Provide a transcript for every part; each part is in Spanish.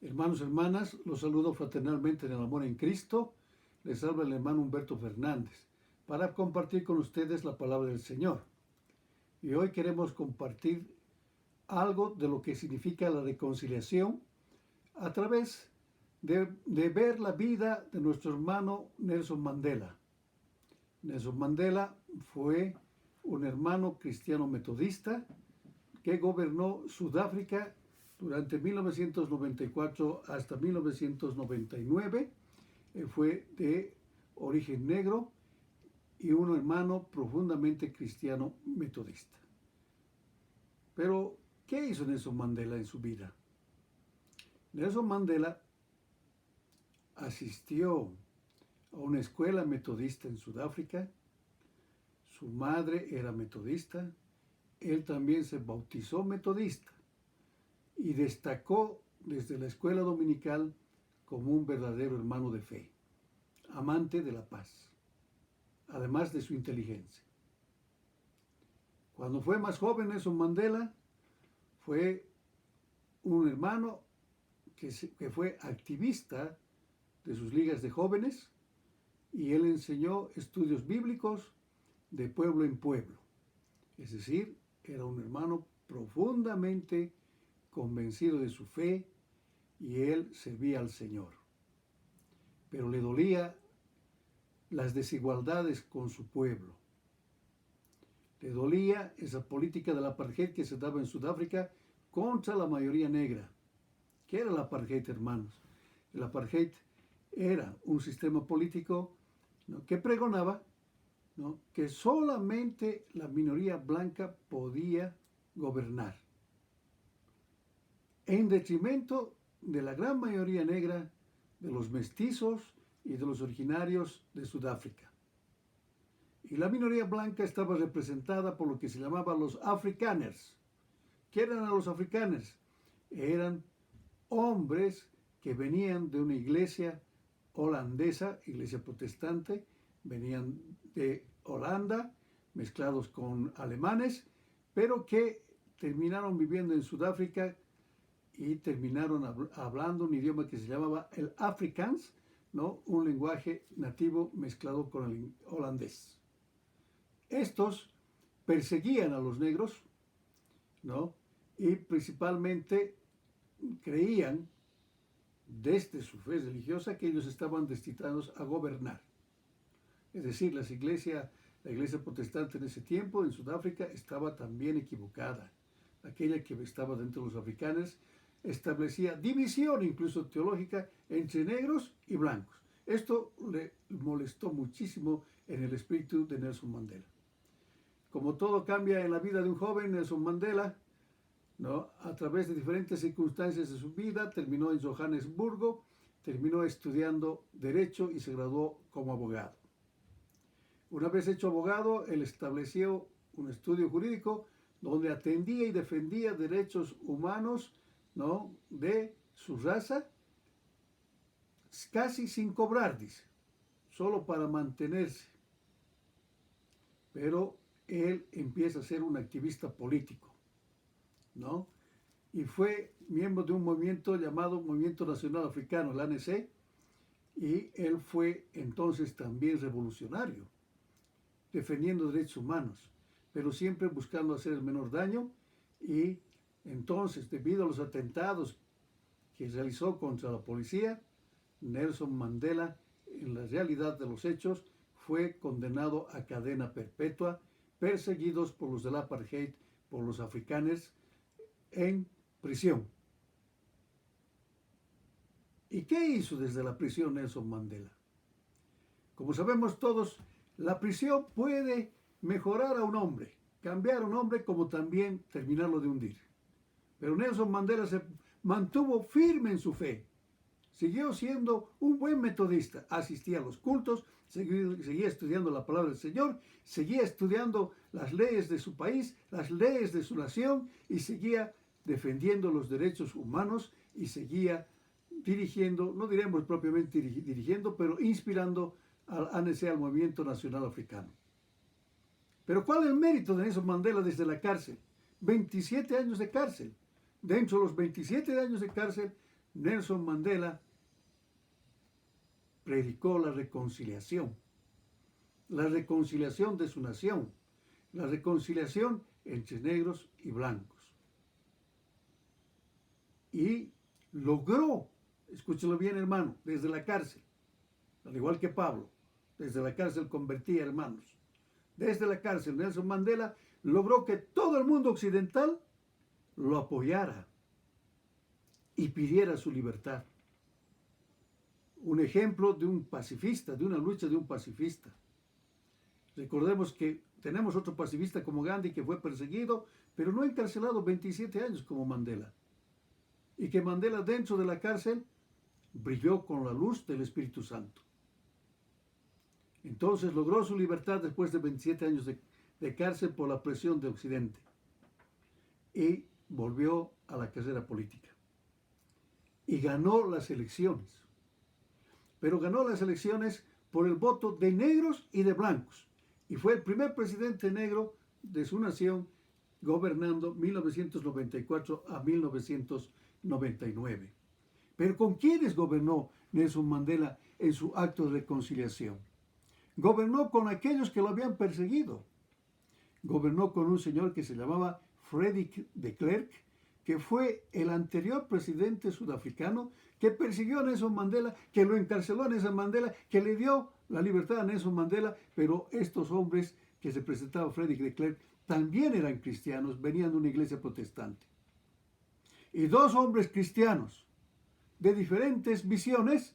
Hermanos, hermanas, los saludo fraternalmente en el amor en Cristo. Les habla el hermano Humberto Fernández para compartir con ustedes la palabra del Señor. Y hoy queremos compartir algo de lo que significa la reconciliación a través de ver la vida de nuestro hermano Nelson Mandela. Nelson Mandela fue un hermano cristiano metodista que gobernó Sudáfrica durante 1994 hasta 1999. Fue de origen negro y un hermano profundamente cristiano metodista. Pero, ¿qué hizo Nelson Mandela en su vida? Nelson Mandela asistió a una escuela metodista en Sudáfrica. Su madre era metodista. Él también se bautizó metodista y destacó desde la escuela dominical como un verdadero hermano de fe, amante de la paz, además de su inteligencia. Cuando fue más joven, Nelson Mandela fue un hermano que fue activista de sus ligas de jóvenes, y él enseñó estudios bíblicos de pueblo en pueblo. Es decir, era un hermano profundamente convencido de su fe y él servía al Señor. Pero le dolía las desigualdades con su pueblo. Le dolía esa política del apartheid que se daba en Sudáfrica contra la mayoría negra. ¿Qué era el apartheid, hermanos? El apartheid era un sistema político, ¿no?, que pregonaba, ¿no?, que solamente la minoría blanca podía gobernar, en detrimento de la gran mayoría negra, de los mestizos y de los originarios de Sudáfrica. Y la minoría blanca estaba representada por lo que se llamaba los Afrikaners. ¿Qué eran los Afrikaners? Eran hombres que venían de una iglesia holandesa, iglesia protestante, venían de Holanda, mezclados con alemanes, pero que terminaron viviendo en Sudáfrica y terminaron hablando un idioma que se llamaba el Afrikaans, ¿no?, un lenguaje nativo mezclado con el holandés. Estos perseguían a los negros, ¿no?, y principalmente creían, desde su fe religiosa, que ellos estaban destinados a gobernar. Es decir, la iglesia protestante en ese tiempo en Sudáfrica estaba también equivocada. Aquella que estaba dentro de los africanos establecía división incluso teológica entre negros y blancos. Esto le molestó muchísimo en el espíritu de Nelson Mandela. Como todo cambia en la vida de un joven, Nelson Mandela, ¿no?, a través de diferentes circunstancias de su vida, terminó en Johannesburgo, terminó estudiando Derecho y se graduó como abogado. Una vez hecho abogado, él estableció un estudio jurídico donde atendía y defendía derechos humanos, ¿no?, de su raza, casi sin cobrar, dice, solo para mantenerse. Pero él empieza a ser un activista político, ¿no? Y fue miembro de un movimiento llamado Movimiento Nacional Africano, el ANC, y él fue entonces también revolucionario, defendiendo derechos humanos, pero siempre buscando hacer el menor daño. Y entonces, debido a los atentados que realizó contra la policía, Nelson Mandela, en la realidad de los hechos, fue condenado a cadena perpetua, perseguidos por los del apartheid, por los africanos, en prisión. ¿Y qué hizo desde la prisión Nelson Mandela? Como sabemos todos, la prisión puede mejorar a un hombre, cambiar a un hombre, como también terminarlo de hundir. Pero Nelson Mandela se mantuvo firme en su fe. Siguió siendo un buen metodista, asistía a los cultos, seguía estudiando la palabra del Señor, seguía estudiando las leyes de su país, las leyes de su nación, y seguía defendiendo los derechos humanos y seguía dirigiendo, no diremos propiamente dirigiendo, pero inspirando al ANC, al Movimiento Nacional Africano. Pero ¿cuál es el mérito de Nelson Mandela desde la cárcel? 27 años de cárcel. Dentro de los 27 años de cárcel, Nelson Mandela predicó la reconciliación de su nación, la reconciliación entre negros y blancos. Y logró, escúchelo bien hermano, desde la cárcel, al igual que Pablo, desde la cárcel convertía hermanos. Desde la cárcel, Nelson Mandela logró que todo el mundo occidental lo apoyara y pidiera su libertad. Un ejemplo de un pacifista, de una lucha de un pacifista. Recordemos que tenemos otro pacifista como Gandhi que fue perseguido, pero no encarcelado 27 años como Mandela. Y que Mandela dentro de la cárcel brilló con la luz del Espíritu Santo. Entonces logró su libertad después de 27 años de cárcel por la presión de Occidente. Y volvió a la carrera política. Y ganó las elecciones. Pero ganó las elecciones por el voto de negros y de blancos. Y fue el primer presidente negro de su nación gobernando 1994 a 1999. Pero ¿con quiénes gobernó Nelson Mandela en su acto de reconciliación? Gobernó con aquellos que lo habían perseguido. Gobernó con un señor que se llamaba Frederick de Klerk, que fue el anterior presidente sudafricano que persiguió a Nelson Mandela, que lo encarceló a Nelson Mandela, que le dio la libertad a Nelson Mandela, pero estos hombres que se presentaban Frederick de Klerk también eran cristianos, venían de una iglesia protestante. Y dos hombres cristianos de diferentes visiones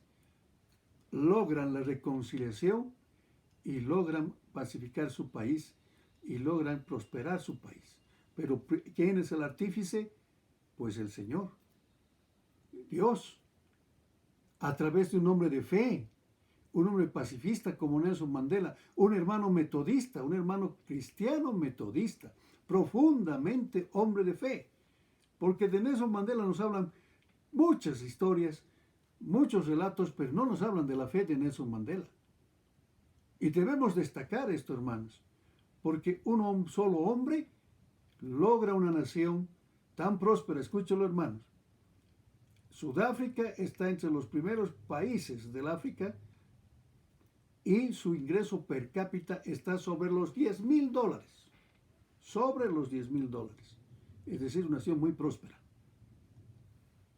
logran la reconciliación y logran pacificar su país y logran prosperar su país. Pero ¿quién es el artífice? Pues el Señor, Dios, a través de un hombre de fe, un hombre pacifista como Nelson Mandela, un hermano metodista, un hermano cristiano metodista, profundamente hombre de fe. Porque de Nelson Mandela nos hablan muchas historias, muchos relatos, pero no nos hablan de la fe de Nelson Mandela. Y debemos destacar esto, hermanos, porque un solo hombre logra una nación tan próspera. Escúchalo, hermanos. Sudáfrica está entre los primeros países del África y su ingreso per cápita está sobre los $10,000. Sobre los $10,000. Es decir, una nación muy próspera,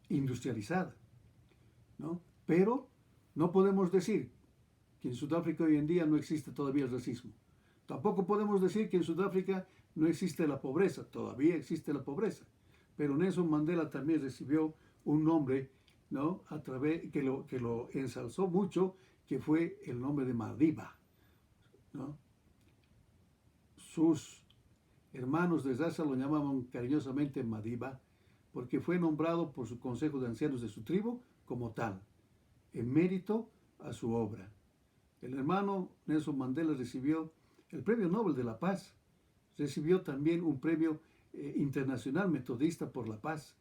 industrializada, ¿no? Pero no podemos decir que en Sudáfrica hoy en día no existe todavía el racismo. Tampoco podemos decir que en Sudáfrica no existe la pobreza. Todavía existe la pobreza. Pero Nelson Mandela también recibió un nombre, ¿no? A través que lo ensalzó mucho, que fue el nombre de Madiba, ¿no? Sus hermanos de raza lo llamaban cariñosamente Madiba, porque fue nombrado por su consejo de ancianos de su tribu como tal, en mérito a su obra. El hermano Nelson Mandela recibió el Premio Nobel de la Paz, recibió también un premio internacional metodista por la paz,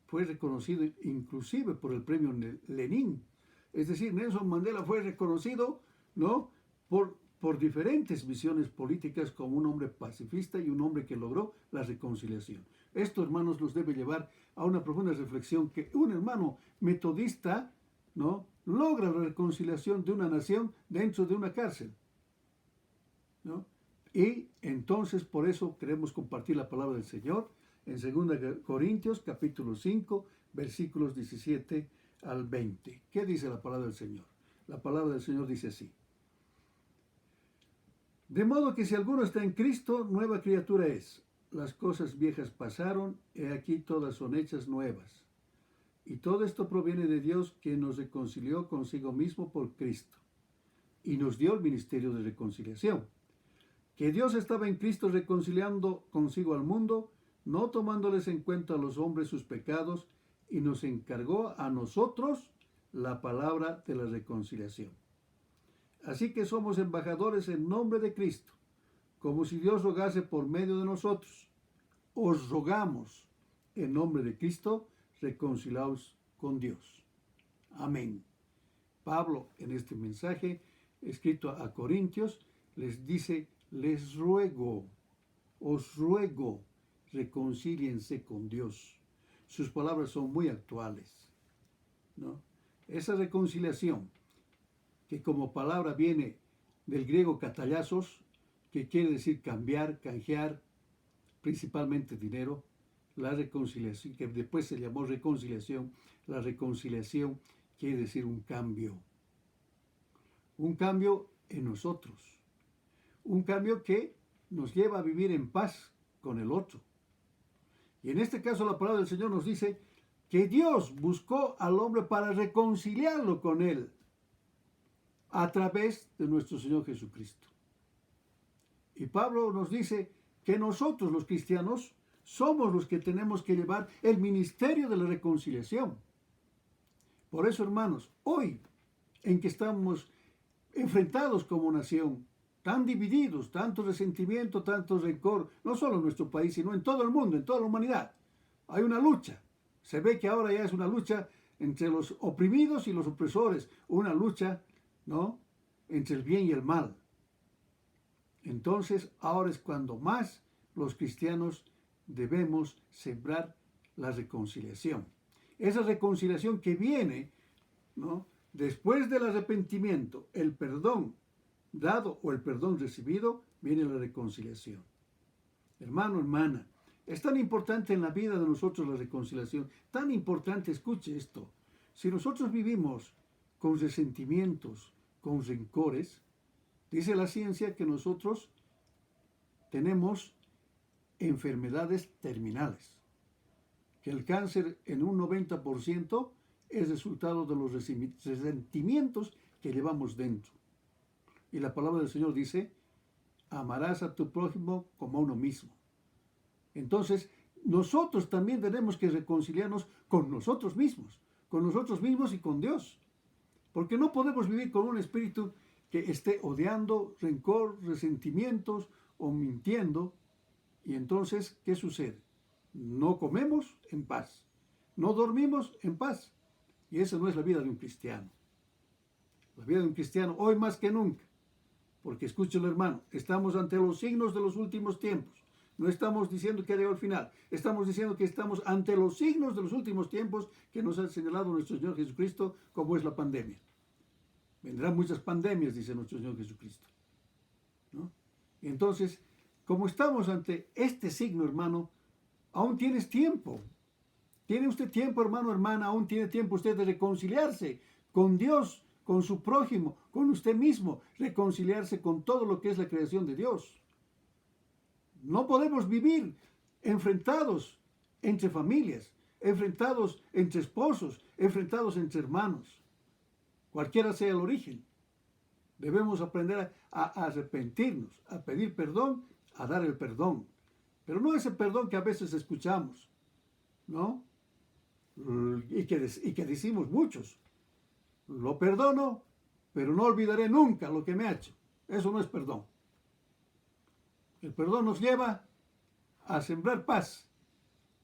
fue reconocido inclusive por el premio Lenin. Es decir, Nelson Mandela fue reconocido, ¿no?, por diferentes visiones políticas como un hombre pacifista y un hombre que logró la reconciliación. Esto, hermanos, los debe llevar a una profunda reflexión que un hermano metodista, ¿no?, logra la reconciliación de una nación dentro de una cárcel, ¿no? Y entonces por eso queremos compartir la palabra del Señor en 2 Corintios capítulo 5 versículos 17 al 20. ¿Qué dice la palabra del Señor? La palabra del Señor dice así: de modo que si alguno está en Cristo, nueva criatura es. Las cosas viejas pasaron, he aquí todas son hechas nuevas. Y todo esto proviene de Dios, que nos reconcilió consigo mismo por Cristo y nos dio el ministerio de reconciliación. Que Dios estaba en Cristo reconciliando consigo al mundo, no tomándoles en cuenta a los hombres sus pecados, y nos encargó a nosotros la palabra de la reconciliación. Así que somos embajadores en nombre de Cristo, como si Dios rogase por medio de nosotros. Os rogamos en nombre de Cristo, reconciliaos con Dios. Amén. Pablo, en este mensaje escrito a Corintios, les dice: les ruego, os ruego, reconcíliense con Dios. Sus palabras son muy actuales. ¿no? Esa reconciliación, que como palabra viene del griego katallazos, que quiere decir cambiar, canjear, principalmente dinero, la reconciliación, que después se llamó reconciliación, la reconciliación quiere decir un cambio en nosotros, un cambio que nos lleva a vivir en paz con el otro. Y en este caso la palabra del Señor nos dice que Dios buscó al hombre para reconciliarlo con Él a través de nuestro Señor Jesucristo. Y Pablo nos dice que nosotros los cristianos somos los que tenemos que llevar el ministerio de la reconciliación. Por eso, hermanos, hoy en que estamos enfrentados como nación, tan divididos, tanto resentimiento, tanto rencor, no solo en nuestro país, sino en todo el mundo, en toda la humanidad. Hay una lucha. Se ve que ahora ya es una lucha entre los oprimidos y los opresores, una lucha, ¿no?, entre el bien y el mal. Entonces, ahora es cuando más los cristianos debemos sembrar la reconciliación. Esa reconciliación que viene, ¿no?, después del arrepentimiento, el perdón dado o el perdón recibido, viene la reconciliación. Hermano, hermana, es tan importante en la vida de nosotros la reconciliación, tan importante, escuche esto. Si nosotros vivimos con resentimientos, con rencores, dice la ciencia que nosotros tenemos enfermedades terminales, que el cáncer en un 90% es resultado de los resentimientos que llevamos dentro. Y la palabra del Señor dice, amarás a tu prójimo como a uno mismo. Entonces, nosotros también tenemos que reconciliarnos con nosotros mismos y con Dios. Porque no podemos vivir con un espíritu que esté odiando, rencor, resentimientos o mintiendo. Y entonces, ¿qué sucede? No comemos en paz, no dormimos en paz. Y esa no es la vida de un cristiano. La vida de un cristiano, hoy más que nunca, porque escúchelo, hermano, estamos ante los signos de los últimos tiempos. No estamos diciendo que ha llegado el final, estamos diciendo que estamos ante los signos de los últimos tiempos que nos ha señalado nuestro Señor Jesucristo, como es la pandemia. Vendrán muchas pandemias, dice nuestro Señor Jesucristo, ¿no? Entonces, como estamos ante este signo, hermano, aún tienes tiempo. ¿Tiene usted tiempo, hermano, hermana? Aún tiene tiempo usted de reconciliarse con Dios, con su prójimo, con usted mismo, reconciliarse con todo lo que es la creación de Dios. No podemos vivir enfrentados entre familias, enfrentados entre esposos, enfrentados entre hermanos, cualquiera sea el origen. Debemos aprender a arrepentirnos, a pedir perdón, a dar el perdón. Pero no ese perdón que a veces escuchamos, ¿no? Y que decimos muchos. Lo perdono, pero no olvidaré nunca lo que me ha hecho. Eso no es perdón. El perdón nos lleva a sembrar paz,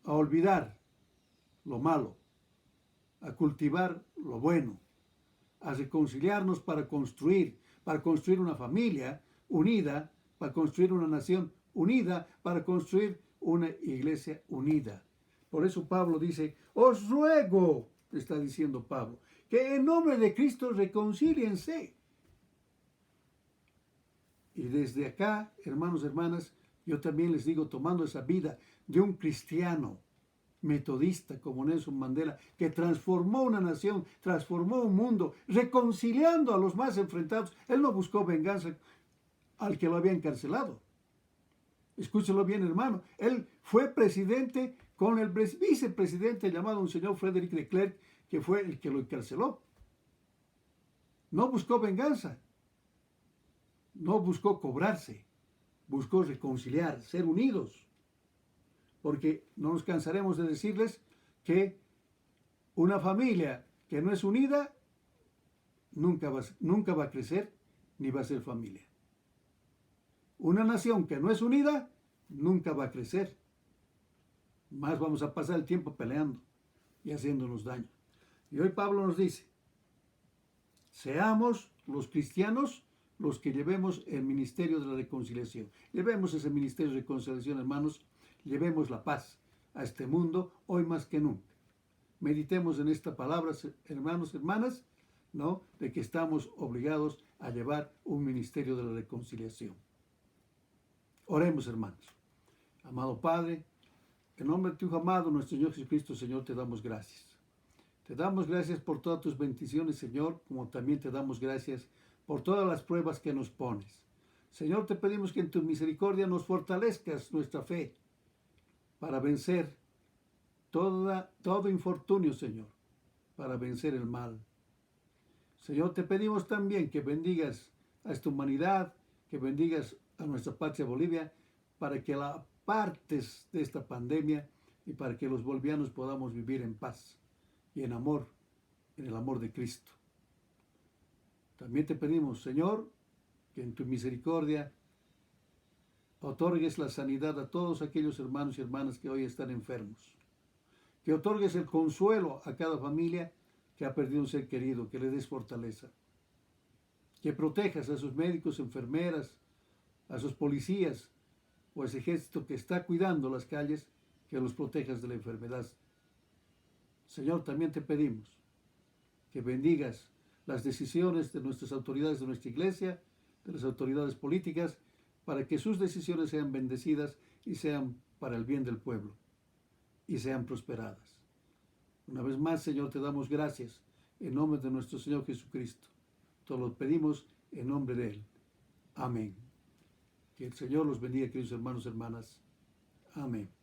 a olvidar lo malo, a cultivar lo bueno, a reconciliarnos para construir una familia unida, para construir una nación unida, para construir una iglesia unida. Por eso Pablo dice, os ruego, está diciendo Pablo, que en nombre de Cristo reconcíliense. Y desde acá, hermanos, hermanas, yo también les digo, tomando esa vida de un cristiano metodista como Nelson Mandela, que transformó una nación, transformó un mundo, reconciliando a los más enfrentados. Él no buscó venganza al que lo había encarcelado. Escúchelo bien, hermano. Él fue presidente con el vicepresidente llamado un señor Frédéric de Klerk, que fue el que lo encarceló. No buscó venganza. No buscó cobrarse. Buscó reconciliar, ser unidos. Porque no nos cansaremos de decirles que una familia que no es unida nunca va a crecer ni va a ser familia. Una nación que no es unida nunca va a crecer. Más vamos a pasar el tiempo peleando y haciéndonos daño. Y hoy Pablo nos dice, seamos los cristianos los que llevemos el ministerio de la reconciliación. Llevemos ese ministerio de reconciliación, hermanos. Llevemos la paz a este mundo hoy más que nunca. meditemos en esta palabra, hermanos, hermanas, ¿no? De que estamos obligados a llevar un ministerio de la reconciliación. Oremos, hermanos. Amado Padre, en nombre de tu Hijo amado, nuestro Señor Jesucristo, Señor, te damos gracias. Te damos gracias por todas tus bendiciones, Señor, como también te damos gracias por todas las pruebas que nos pones. Señor, te pedimos que en tu misericordia nos fortalezcas nuestra fe para vencer todo infortunio, Señor, para vencer el mal. Señor, te pedimos también que bendigas a esta humanidad, que bendigas a nuestra patria Bolivia, para que la apartes de esta pandemia y para que los bolivianos podamos vivir en paz y en amor, en el amor de Cristo. También te pedimos, Señor, que en tu misericordia otorgues la sanidad a todos aquellos hermanos y hermanas que hoy están enfermos. Que otorgues el consuelo a cada familia que ha perdido un ser querido, que le des fortaleza. Que protejas a sus médicos, enfermeras, a sus policías o a ese ejército que está cuidando las calles, que los protejas de la enfermedad. Señor, también te pedimos que bendigas las decisiones de nuestras autoridades de nuestra iglesia, de las autoridades políticas, para que sus decisiones sean bendecidas y sean para el bien del pueblo y sean prosperadas. Una vez más, Señor, te damos gracias en nombre de nuestro Señor Jesucristo. Te lo pedimos en nombre de Él. Amén. Que el Señor los bendiga, queridos hermanos y hermanas. Amén.